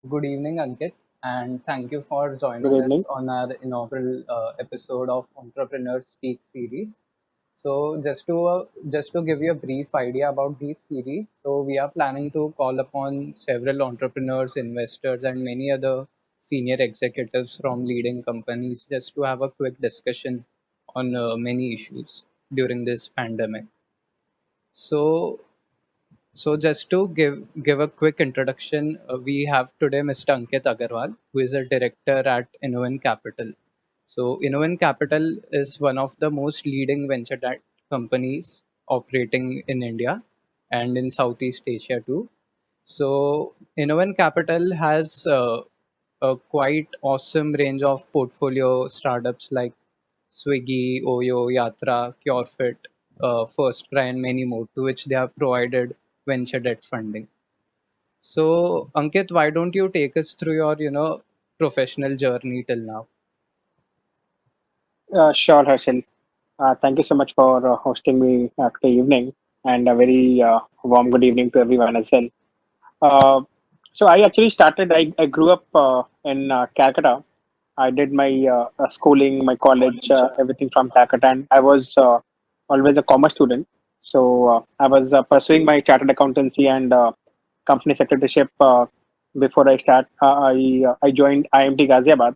Good evening, Ankit, and thank you for Good joining us evening. on our inaugural episode of Entrepreneur Speak series. So, just to give you a brief idea about these series, so we are planning to call upon several entrepreneurs, investors, and many other senior executives from leading companies just to have a quick discussion on many issues during this pandemic. So, so just to give a quick introduction, we have today Mr. Ankit Agarwal, who is a director at InnoVen Capital. So InnoVen Capital is one of the most leading venture debt companies operating in India and in Southeast Asia too. So InnoVen Capital has a quite awesome range of portfolio startups like Swiggy, Oyo, Yatra, CureFit, FirstCry, and many more, to which they have provided venture debt funding. So, Ankit, why don't you take us through your, professional journey till now? Sure, Harshil. Thank you so much for hosting me today evening, and a very warm good evening to everyone as well. Uh, so I actually started. I grew up in Calcutta. I did my schooling, my college, everything from Calcutta, and I was always a commerce student. So I was pursuing my chartered accountancy and company secretaryship before I start. I joined IMT Ghaziabad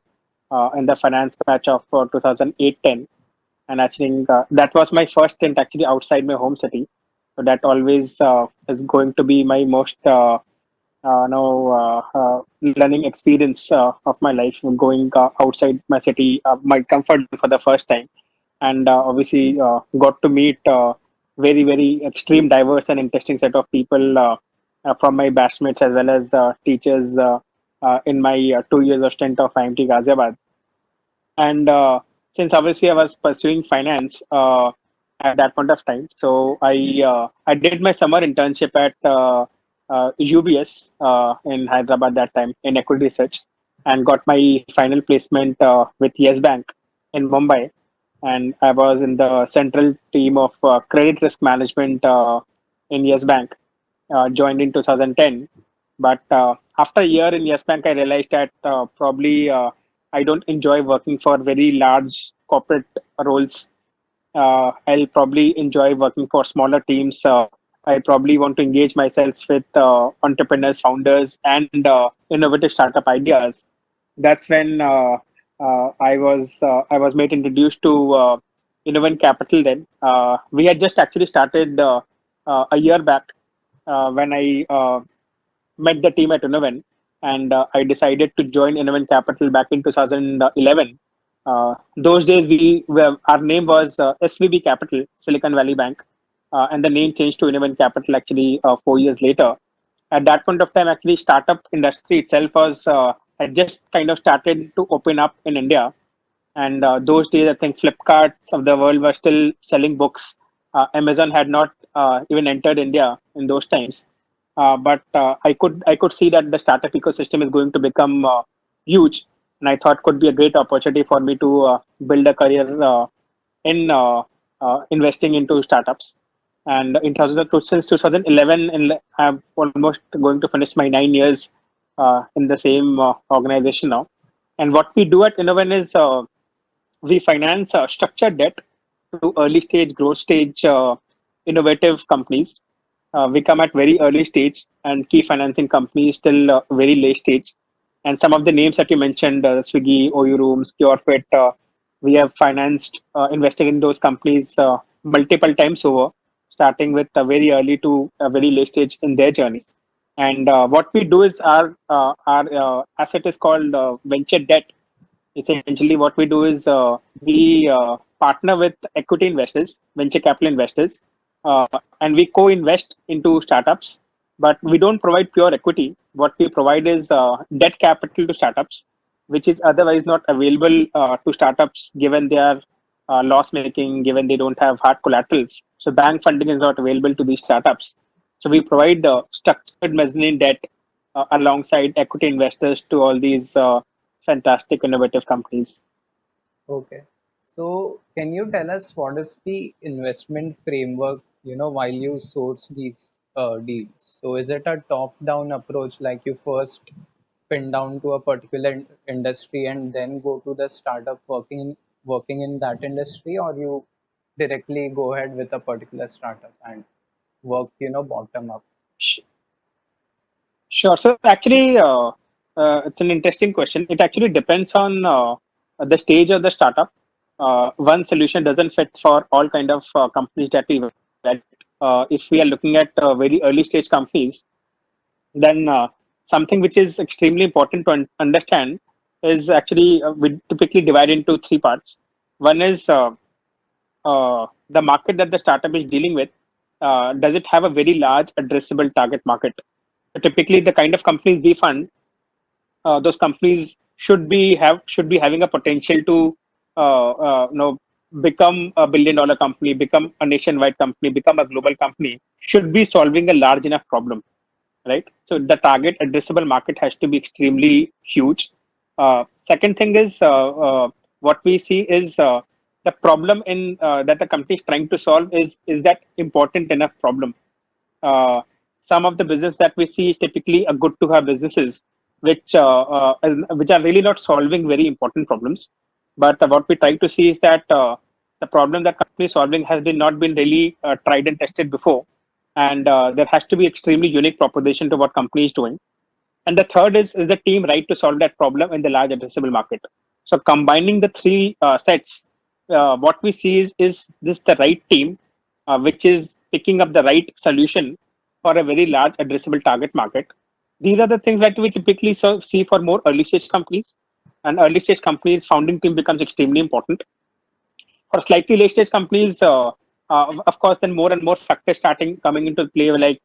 in the finance batch of 2008-10, and I think that was my first stint actually outside my home city. So that always is going to be my most learning experience of my life, going outside my city, my comfort for the first time, and obviously got to meet very extreme, diverse, and interesting set of people from my batchmates as well as teachers in my 2 years of stint of IMT Ghaziabad. And since obviously I was pursuing finance at that point of time, so I did my summer internship at UBS in Hyderabad that time in equity research, and got my final placement with Yes Bank in Mumbai, and I was in the central team of credit risk management in Yes Bank. Joined in 2010, but after a year in Yes Bank, I realized that probably I don't enjoy working for very large corporate roles. I'll probably enjoy working for smaller teams. I probably want to engage myself with entrepreneurs, founders, and innovative startup ideas. That's when I was made introduced to InnoVen Capital. Then we had just actually started a year back when I met the team at InnoVen, and I decided to join InnoVen Capital back in 2011. Those days, our name was SVB Capital, Silicon Valley Bank, and the name changed to InnoVen Capital actually 4 years later. At that point of time, actually, startup industry itself was had just kind of started to open up in India, and those days, I think Flipkarts of the world were still selling books. Amazon had not even entered India in those times. But I could see that the startup ecosystem is going to become huge, and I thought could be a great opportunity for me to build a career in investing into startups. And in 2002, since 2011, and I'm almost going to finish my 9 years in the same organization now. And what we do at Innoven is we finance structured debt to early stage, growth stage, innovative companies. We come at very early stage and key financing companies till very late stage. And some of the names that you mentioned, Swiggy, OU Rooms, CureFit, we have financed, invested in those companies multiple times over, starting with very early to a very late stage in their journey. And what we do is our asset is called venture debt. Essentially, what we do is we partner with equity investors, venture capital investors, uh, and we co-invest into startups. But we don't provide pure equity. What we provide is debt capital to startups, which is otherwise not available to startups given they are loss making, given they don't have hard collaterals. So bank funding is not available to these startups. So we provide structured mezzanine debt alongside equity investors to all these fantastic innovative companies. Okay. So, can you tell us what is the investment framework, while you source these deals? So, is it a top-down approach, like you first pin down to a particular industry and then go to the startup working in that industry, or you directly go ahead with a particular startup and work, bottom up? Sh- Sure. So actually, it's an interesting question. It actually depends on the stage of the startup. One solution doesn't fit for all kind of companies that we evaluate. If we are looking at very early stage companies, then something which is extremely important to understand is actually we typically divide into three parts. One is the market that the startup is dealing with. Does it have a very large addressable target market? So typically, the kind of companies we fund, those companies should be having a potential to become a billion-dollar company, become a nationwide company, become a global company. Should be solving a large enough problem, right? So the target addressable market has to be extremely huge. Second thing is what we see is the problem in that the company is trying to solve is that important enough problem. uh, some of the business that we see is typically a good to have businesses which are really not solving very important problems, but what we try to see is that the problem that company is solving has been not been really tried and tested before, and there has to be extremely unique proposition to what company is doing. And the third is the team right to solve that problem in the large addressable market. So combining the three sets, what we see is this the right team, which is picking up the right solution for a very large addressable target market. These are the things that we typically see for more early stage companies. And early stage companies, founding team becomes extremely important. For slightly late stage companies, of course, then more and more factors starting coming into play. Like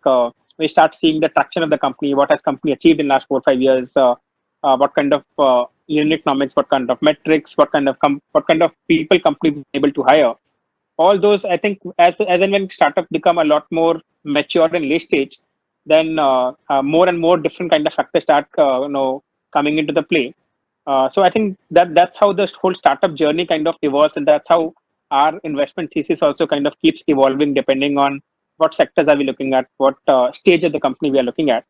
we start seeing the traction of the company, what has company achieved in last 4 or 5 years, what kind of unit economics, what kind of metrics, what kind of people company able to hire. All those, I think, as and when startups become a lot more mature and late stage, then more and more different kind of factors start coming into the play. So I think that's how the whole startup journey kind of evolves, and that's how our investment thesis also kind of keeps evolving depending on what sectors are we looking at, what stage of the company we are looking at.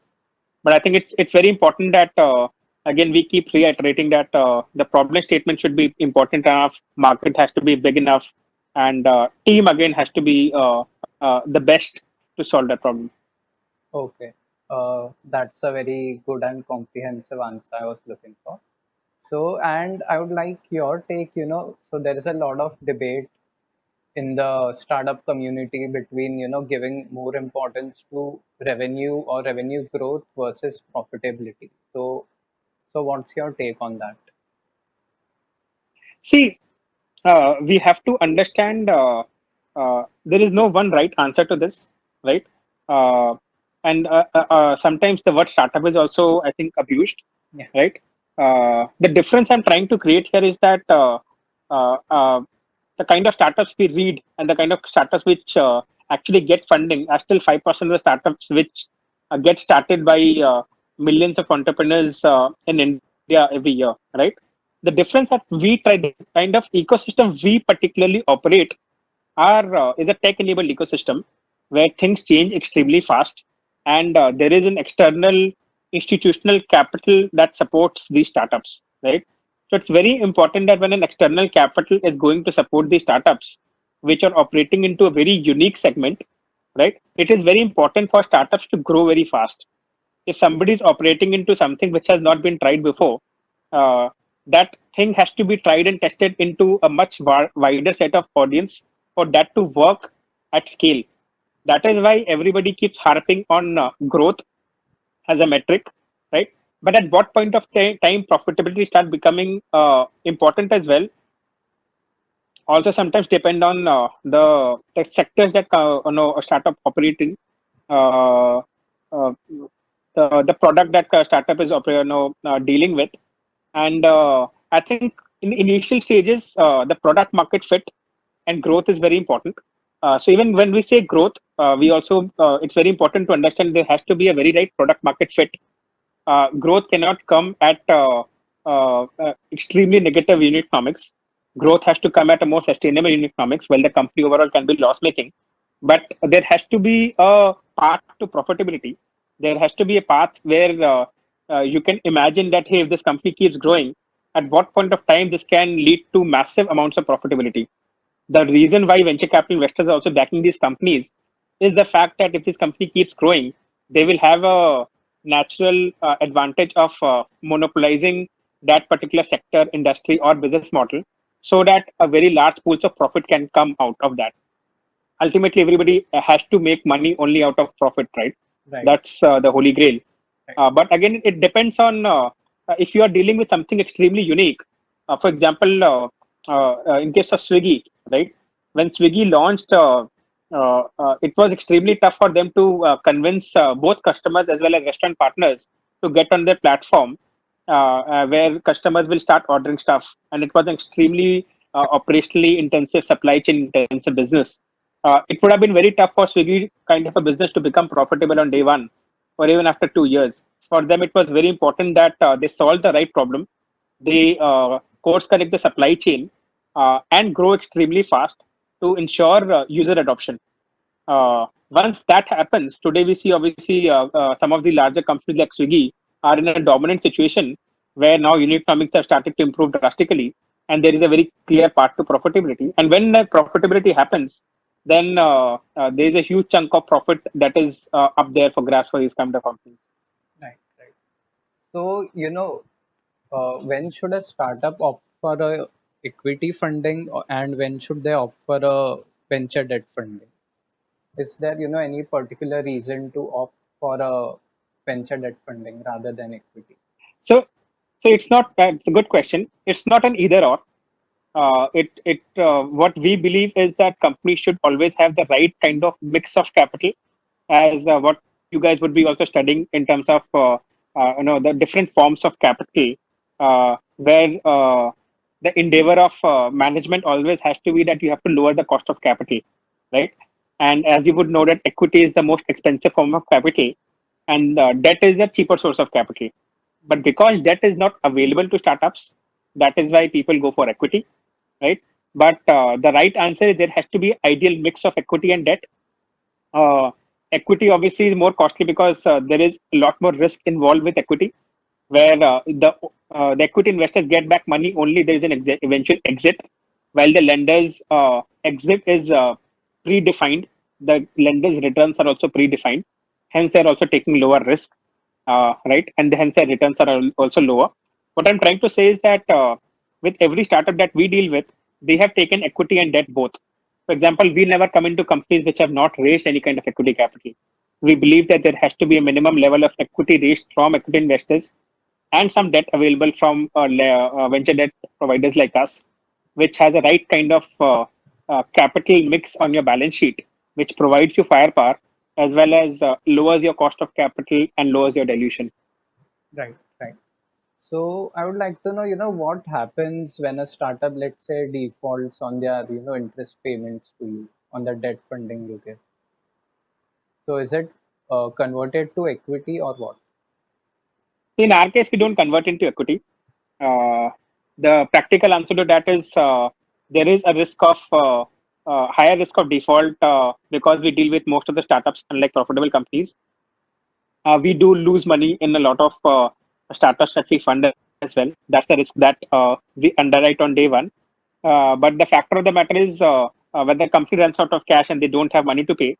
But I think it's very important that again we keep reiterating that the problem statement should be important enough, market has to be big enough, and team again has to be the best to solve that problem. Okay. That's a very good and comprehensive answer I was looking for. So, and I would like your take, so there is a lot of debate in the startup community between, giving more importance to revenue or revenue growth versus profitability. So what's your take on that? See, we have to understand there is no one right answer to this, right? Uh, and sometimes the word startup is also, I think, abused, Yeah. right? The difference I'm trying to create here is that uh, uh, the kind of startups we read and the kind of startups which actually get funding are still 5% of the startups which get started by millions of entrepreneurs in India every year, right? The difference that we try, the kind of ecosystem we particularly operate are is a tech enabled ecosystem where things change extremely fast, and there is an external institutional capital that supports these startups, right? So it's very important that when an external capital is going to support these startups which are operating into a very unique segment, right, it is very important for startups to grow very fast. If somebody is operating into something which has not been tried before, uh, that thing has to be tried and tested into a much wider set of audience for that to work at scale. That is why everybody keeps harping on growth as a metric, right? But at what point of time profitability start becoming important as well? Also, sometimes depend on the sectors that a startup operating. Uh, uh, the product that startup is dealing with, and I think in initial stages the product market fit and growth is very important. So even when we say growth, we also it's very important to understand there has to be a very right product market fit. Growth cannot come at extremely negative unit economics. Growth has to come at a more sustainable unit economics, while the company overall can be loss making. But there has to be a path to profitability. There has to be a path where you can imagine that, hey, if this company keeps growing, at what point of time this can lead to massive amounts of profitability. The reason why venture capital investors are also backing these companies is the fact that if this company keeps growing, they will have a natural advantage of monopolizing that particular sector, industry, or business model, so that a very large pools of profit can come out of that. Ultimately, everybody has to make money only out of profit, right? Right. That's the holy grail. Right. But again, it depends on if you are dealing with something extremely unique. For example, in case of Swiggy, right? When Swiggy launched, it was extremely tough for them to convince both customers as well as restaurant partners to get on their platform, where customers will start ordering stuff. And it was an extremely operationally intensive, supply chain intensive business. It would have been very tough for Swiggy kind of a business to become profitable on day one or even after 2 years. For them, it was very important that they solve the right problem, they course correct the supply chain, and grow extremely fast to ensure user adoption. Once that happens, today we see obviously some of the larger companies like Swiggy are in a dominant situation where now unit economics have started to improve drastically, and there is a very clear path to profitability. And when that profitability happens, then there is a huge chunk of profit that is up there for grabs for these kind of companies. Right. Right. So, when should a startup opt for a equity funding and when should they opt for a venture debt funding? Is there, any particular reason to opt for a venture debt funding rather than equity? So, so it's not. It's a good question. It's not an either or. What we believe is that companies should always have the right kind of mix of capital, as what you guys would be also studying in terms of the different forms of capital, where the endeavor of management always has to be that you have to lower the cost of capital, right? And as you would know that equity is the most expensive form of capital, and debt is the cheaper source of capital. But because debt is not available to startups, that is why people go for equity, right? But the right answer is there has to be ideal mix of equity and debt. uh, Equity obviously is more costly because there is a lot more risk involved with equity, where the equity investors get back money only there is an eventual exit, while the lenders exit is predefined. The lenders returns are also predefined, hence they're also taking lower risk, right? And hence their returns are also lower. What I'm trying to say is that with every startup that we deal with, they have taken equity and debt both. For example, we never come into companies which have not raised any kind of equity capital. We believe that there has to be a minimum level of equity raised from equity investors and some debt available from venture debt providers like us, which has a right kind of capital mix on your balance sheet, which provides you firepower as well as lowers your cost of capital and lowers your dilution. Right, right. So I would like to know, what happens when a startup, let's say, defaults on their, interest payments to you on the debt funding you give. So is it converted to equity or what? In our case, we don't convert into equity. Uh, the practical answer to that is there is a risk of higher risk of default because we deal with most of the startups, unlike profitable companies. We do lose money in a lot of startups that we fund as well. That's the risk that we underwrite on day one. But the factor of the matter is when the company runs out of cash and they don't have money to pay,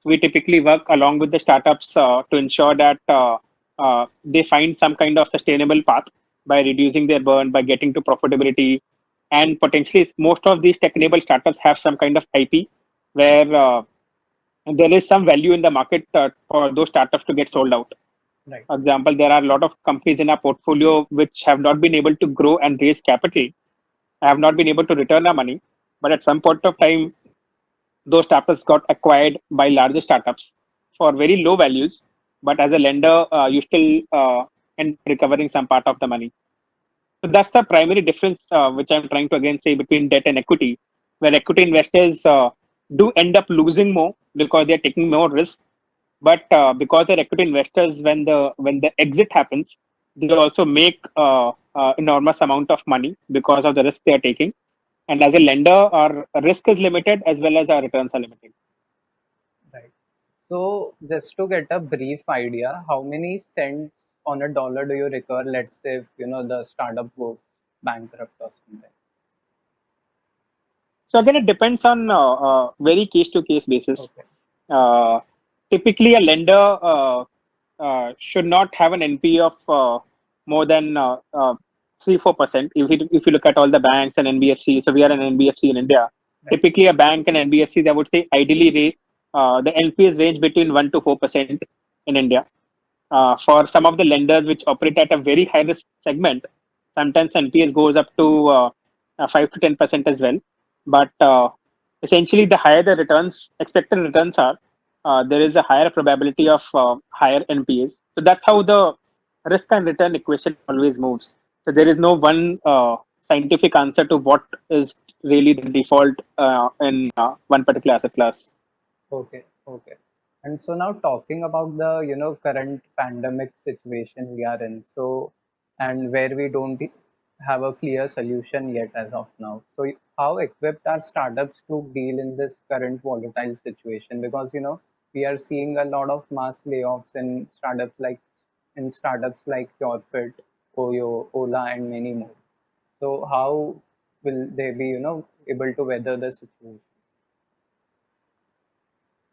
we typically work along with the startups to ensure that they find some kind of sustainable path by reducing their burn, by getting to profitability. And potentially, most of these tech-enabled startups have some kind of IP where there is some value in the market for those startups to get sold out. Right, For example, there are a lot of companies in our portfolio which have not been able to grow and raise capital, have not been able to return our money. But at some point of time, those startups got acquired by larger startups for very low values. But as a lender, you still end up recovering some part of the money. So that's the primary difference, which I'm trying to again say between debt and equity, where equity investors do end up losing more because they're taking more risk. But because they're equity investors, when the exit happens, they also make enormous amount of money because of the risk they are taking. And as a lender, our risk is limited as well as our returns are limited. right. So just to get a brief idea, how many cents on a dollar do you recover, let's say if the startup goes bankrupt or something? So again, it depends on very case to case basis. Okay. Uh, Typically, a lender should not have an NP of more than 3-4%. If you look at all the banks and NBFC, so we are an NBFC in India. Right. Typically, a bank and NBFCs, I would say, ideally the NPs range between 1 to 4% in India. For some of the lenders which operate at a very high risk segment, sometimes NPS goes up to 5 to 10% as well. But essentially, the higher the returns, expected returns are, there is a higher probability of higher NPAs. So that's how the risk and return equation always moves. So there is no one scientific answer to what is really the default in one particular asset class. Okay, okay. And so now talking about the, current pandemic situation we are in, so and where we don't have a clear solution yet as of now. So how equipped are startups to deal in this current volatile situation? Because, we are seeing a lot of mass layoffs in startups like PureFit, Oyo, Ola, and many more. So how will they be, able to weather the situation?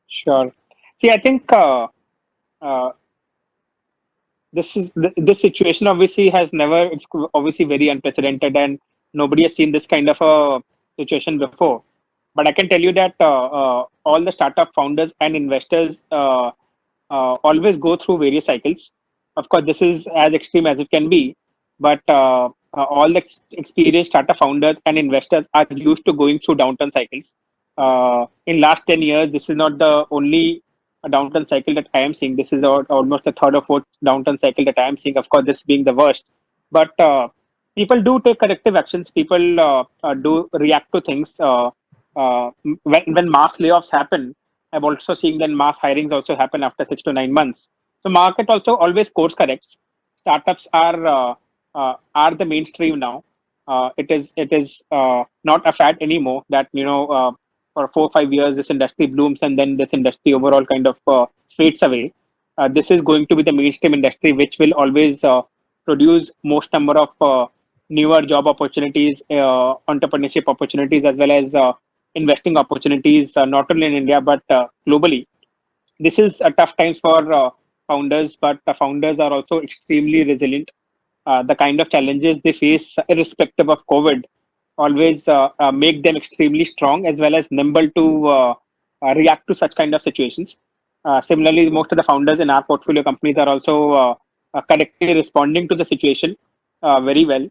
Sure. See, I think uh, this situation obviously has never, it's obviously very unprecedented, and nobody has seen this kind of a situation before. But I can tell you that all the startup founders and investors always go through various cycles. Of course, this is as extreme as it can be, but all the experienced startup founders and investors are used to going through downturn cycles. In last 10 years, this is not the only downturn cycle that I am seeing. This is almost the third or fourth downturn cycle that I am seeing. Of course, this being the worst, but people do take corrective actions. People do react to things. When mass layoffs happen, I've also seen that mass hirings also happen after 6 to 9 months. So market also always course corrects. Startups are the mainstream now. It is not a fad anymore that for 4 or 5 years this industry blooms and then this industry overall kind of fades away. This is going to be the mainstream industry which will always produce most number of newer job opportunities, entrepreneurship opportunities, as well as investing opportunities, not only in India but globally. This is a tough times for founders, but the founders are also extremely resilient. The kind of challenges they face, irrespective of COVID, always make them extremely strong as well as nimble to react to such kind of situations. Similarly, most of the founders in our portfolio companies are also correctly responding to the situation very well.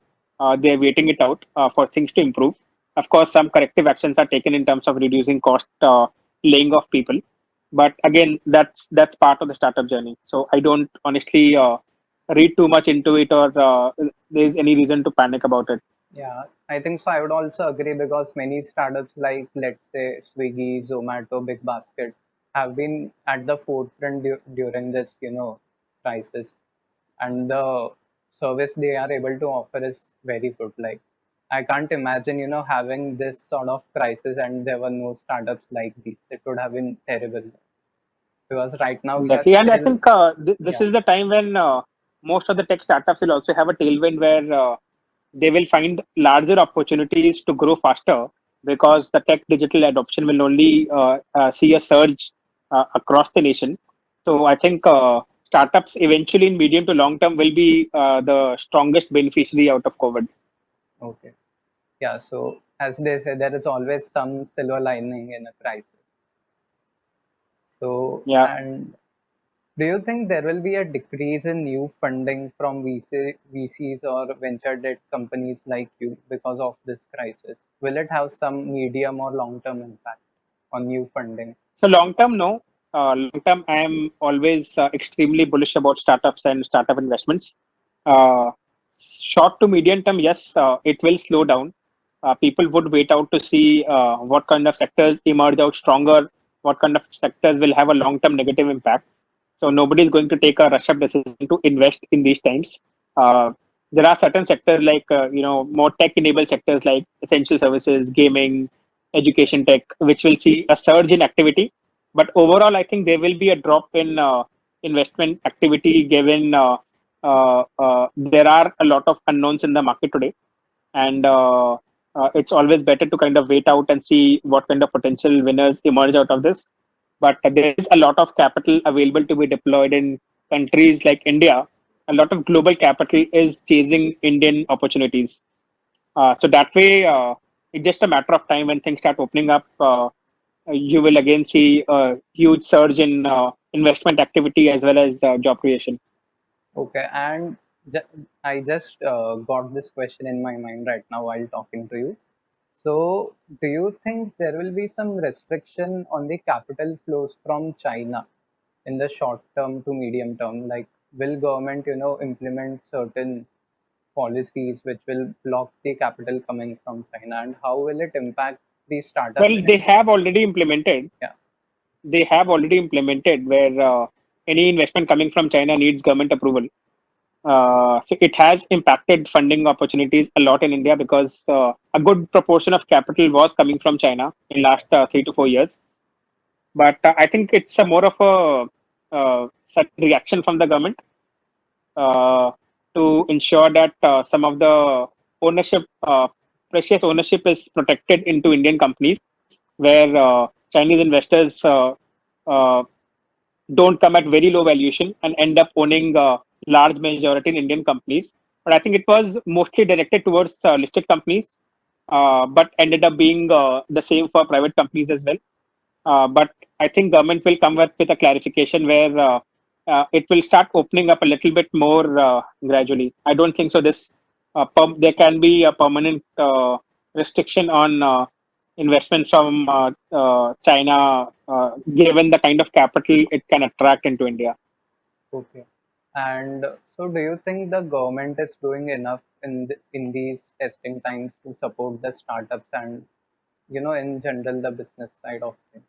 They're waiting it out for things to improve. Of course, some corrective actions are taken in terms of reducing cost, laying off people. But again, that's part of the startup journey. So I don't honestly read too much into it, or there's any reason to panic about it. Yeah, I think so. I would also agree because many startups like, let's say, Swiggy, Zomato, Big Basket have been at the forefront during this, crisis, and the service they are able to offer is very good. Like, I can't imagine, having this sort of crisis and there were no startups like these. It would have been terrible because right now we are Exactly, and I still, think this yeah, is the time when most of the tech startups will also have a tailwind where they will find larger opportunities to grow faster because the tech digital adoption will only see a surge across the nation. So I think startups eventually in medium to long term will be the strongest beneficiary out of COVID. okay. Yeah, so as they say, there is always some silver lining in a crisis. So, Yeah. and do you think there will be a decrease in new funding from VCs or venture debt companies like you because of this crisis? Will it have some medium or long-term impact on new funding? So long term, no. Long term, I am always extremely bullish about startups and startup investments. Uh, Short to medium term, yes, it will slow down. People would wait out to see what kind of sectors emerge out stronger, what kind of sectors will have a long term negative impact. So nobody is going to take a rush up decision to invest in these times. Uh, there are certain sectors like more tech enabled sectors like essential services, gaming, education tech, which will see a surge in activity. But overall, I think there will be a drop in investment activity given there are a lot of unknowns in the market today, and it's always better to kind of wait out and see what kind of potential winners emerge out of this. But there is a lot of capital available to be deployed in countries like India. A lot of global capital is chasing Indian opportunities. So that way, it's just a matter of time when things start opening up. You will again see a huge surge in investment activity as well as job creation. Okay, and I just got this question in my mind right now while talking to you. So, do you think there will be some restriction on the capital flows from China in the short term to medium term? Like, will government, implement certain policies which will block the capital coming from China, and how will it impact the startups Well, in they India? have already implemented. Yeah. They have already implemented where any investment coming from China needs government approval. So it has impacted funding opportunities a lot in India because a good proportion of capital was coming from China in last 3 to 4 years. But I think it's a more of a sudden reaction from the government uh, to ensure that some of the ownership, precious ownership, is protected into Indian companies, where Chinese investors uh, don't come at very low valuation and end up owning large majority in Indian companies. But I think it was mostly directed towards listed companies, but ended up being the same for private companies as well. But I think government will come up with a clarification where it will start opening up a little bit more gradually. I don't think so. There can be a permanent restriction on investment from China, given the kind of capital it can attract into India. Okay. And so, do you think the government is doing enough in these testing times to support the startups and, in general, the business side of things?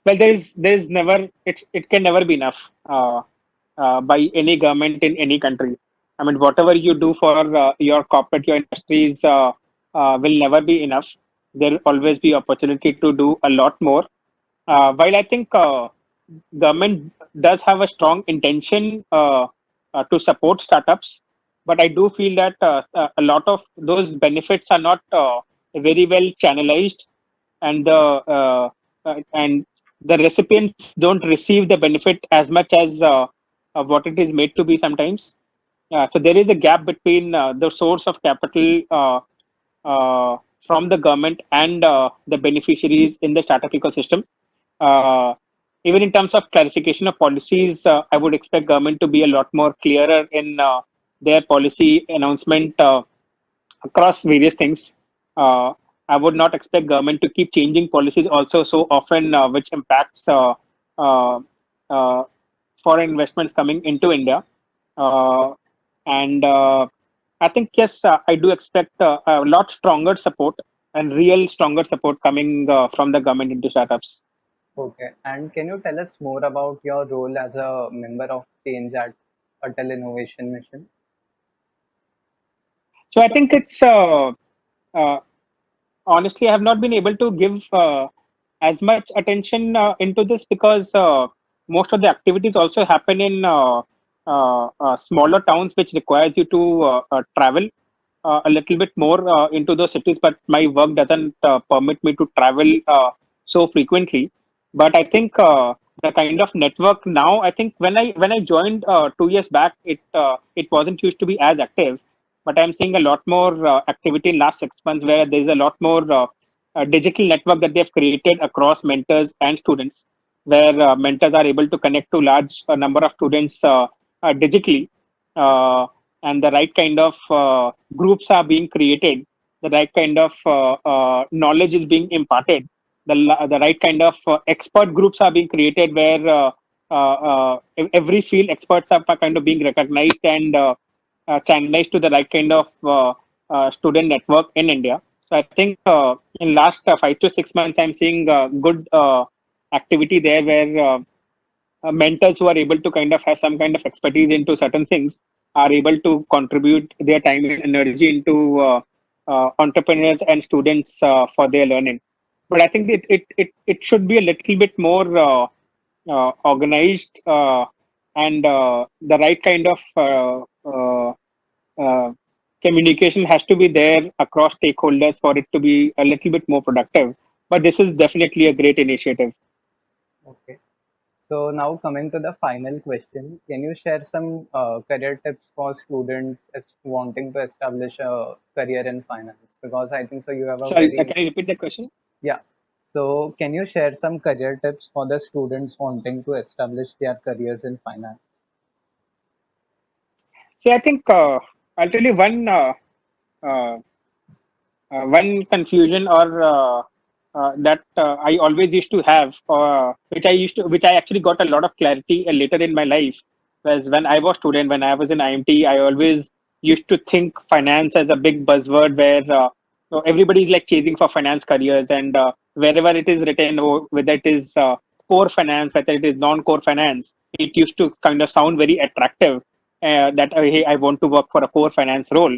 Well, there's never it can never be enough by any government in any country. I mean, whatever you do for your corporate, your industries will never be enough. There will always be opportunity to do a lot more. While I think government does have a strong intention to support startups, but I do feel that a lot of those benefits are not very well channelized, and the recipients don't receive the benefit as much as what it is made to be sometimes. So there is a gap between the source of capital from the government and the beneficiaries in the startup ecosystem. Uh, Even in terms of clarification of policies, I would expect government to be a lot more clearer in their policy announcement across various things. Uh, I would not expect government to keep changing policies also so often, which impacts uh, uh, foreign investments coming into India. Uh, and I think, yes, I do expect a lot stronger support and real stronger support coming from the government into startups. Okay. And can you tell us more about your role as a member of change at Atal Innovation Mission? So I think it's uh, honestly, I have not been able to give as much attention into this because most of the activities also happen in smaller towns, which requires you to travel a little bit more into those cities. But my work doesn't permit me to travel so frequently. But I think the kind of network now, I think when I joined 2 years back, it wasn't used to be as active, but I'm seeing a lot more activity in last 6 months where there's a lot more digital network that they've created across mentors and students, where mentors are able to connect to large number of students digitally, uh, and the right kind of groups are being created, the right kind of knowledge is being imparted, the right kind of expert groups are being created where every field experts are kind of being recognized and channelized to the right kind of student network in India. So I think in last 5 to 6 months, I'm seeing good activity there where mentors who are able to kind of have some kind of expertise into certain things are able to contribute their time and energy into entrepreneurs and students for their learning. But I think it should be a little bit more organized and the right kind of uh, communication has to be there across stakeholders for it to be a little bit more productive. But this is definitely a great initiative. Okay. So now coming to the final question, can you share some career tips for students as wanting to establish a career in finance? Because I think so you have a Sorry, very, can you repeat the question? yeah. So can you share some career tips for the students wanting to establish their careers in finance? See, I think I'll tell you uh, one confusion or that I always used to have, which I actually got a lot of clarity later in my life, was when I was student, when I was in IMT, I always used to think finance as a big buzzword where everybody's like chasing for finance careers, and wherever it is written, or whether it is core finance, whether it is non-core finance, it used to kind of sound very attractive. That hey, I want to work for a core finance role,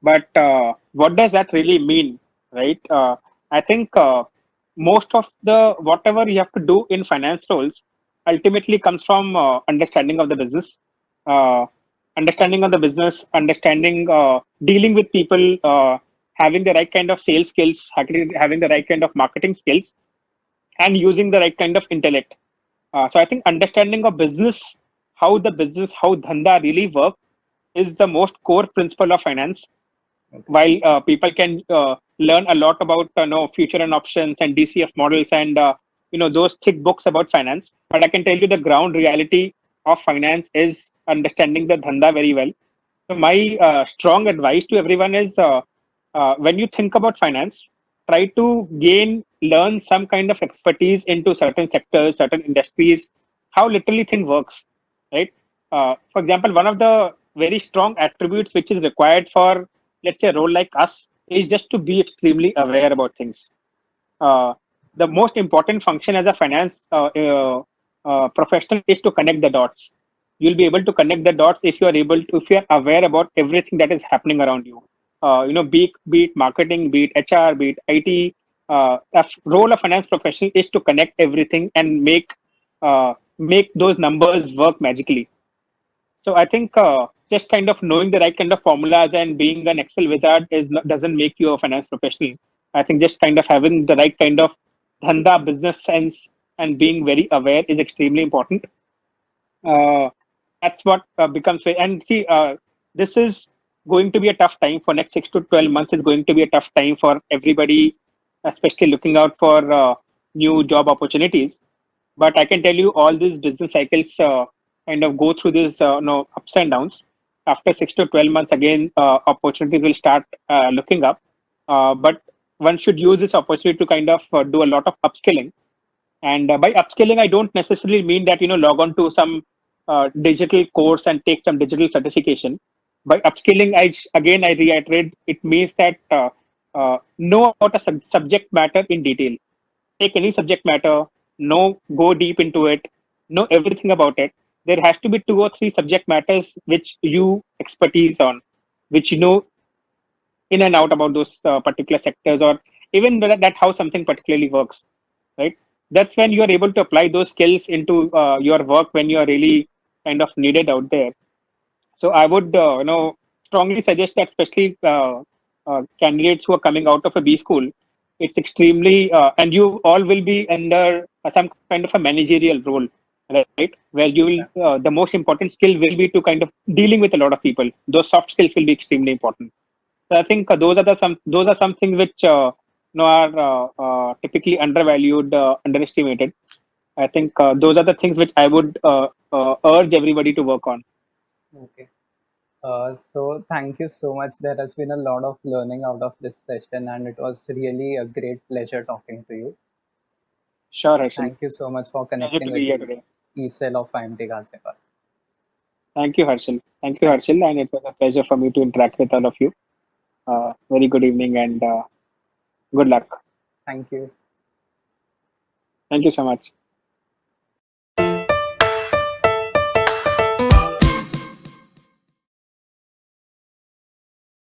but what does that really mean, right? I think most of the whatever you have to do in finance roles ultimately comes from understanding of the business, uh, understanding dealing with people, having the right kind of sales skills, having the right kind of marketing skills, and using the right kind of intellect. So I think understanding of business, how dhanda really work, is the most core principle of finance. Okay. While people can learn a lot about future and options and DCF models and those thick books about finance, but I can tell you the ground reality of finance is understanding the dhanda very well. So my strong advice to everyone is, when you think about finance, try to learn some kind of expertise into certain sectors, certain industries, how literally thing works, right? For example, one of the very strong attributes which is required for, let's say, a role like us is just to be extremely aware about things. Uh, the most important function as a finance professional is to connect the dots. You'll be able to connect the dots if you are aware about everything that is happening around you. Be it marketing, be it HR, be it IT. Role of finance professional is to connect everything and make those numbers work magically. So I think just kind of knowing the right kind of formulas and being an Excel wizard doesn't make you a finance professional. I think just kind of having the right kind of dhanda business sense and being very aware is extremely important. Uh, that's what becomes. And see, this is going to be a tough time for next 6 to 12 months. Is going to be a tough time for everybody, especially looking out for new job opportunities. But I can tell you, all these business cycles kind of go through these ups and downs. After 6 to 12 months, again, opportunities will start looking up. But one should use this opportunity to kind of do a lot of upskilling. And by upskilling, I don't necessarily mean that log on to some digital course and take some digital certification. By upskilling, I reiterate, it means that know about a subject matter in detail. Take any subject matter, go deep into it, know everything about it. There has to be two or three subject matters which you expertise on, which you know in and out about those particular sectors, or even that how something particularly works, right? That's when you are able to apply those skills into your work when you are really kind of needed out there. So I would strongly suggest that, especially candidates who are coming out of a B school, it's extremely and you all will be under some kind of a managerial role, right? Where you Yeah. will the most important skill will be to kind of dealing with a lot of people. Those soft skills will be extremely important. So I think those are some things which are typically undervalued, underestimated. I think those are the things which I would urge everybody to work on. Okay. So thank you so much. There has been a lot of learning out of this session, and it was really a great pleasure talking to you. Sure, Harshil. Thank you so much for Pleasure connecting to with be here the today. e-cell of IMT Ghaziabad. Thank you, Harshil. Thank you, Thank you. Harshil. And it was a pleasure for me to interact with all of you. Very good evening and good luck. Thank you. Thank you so much.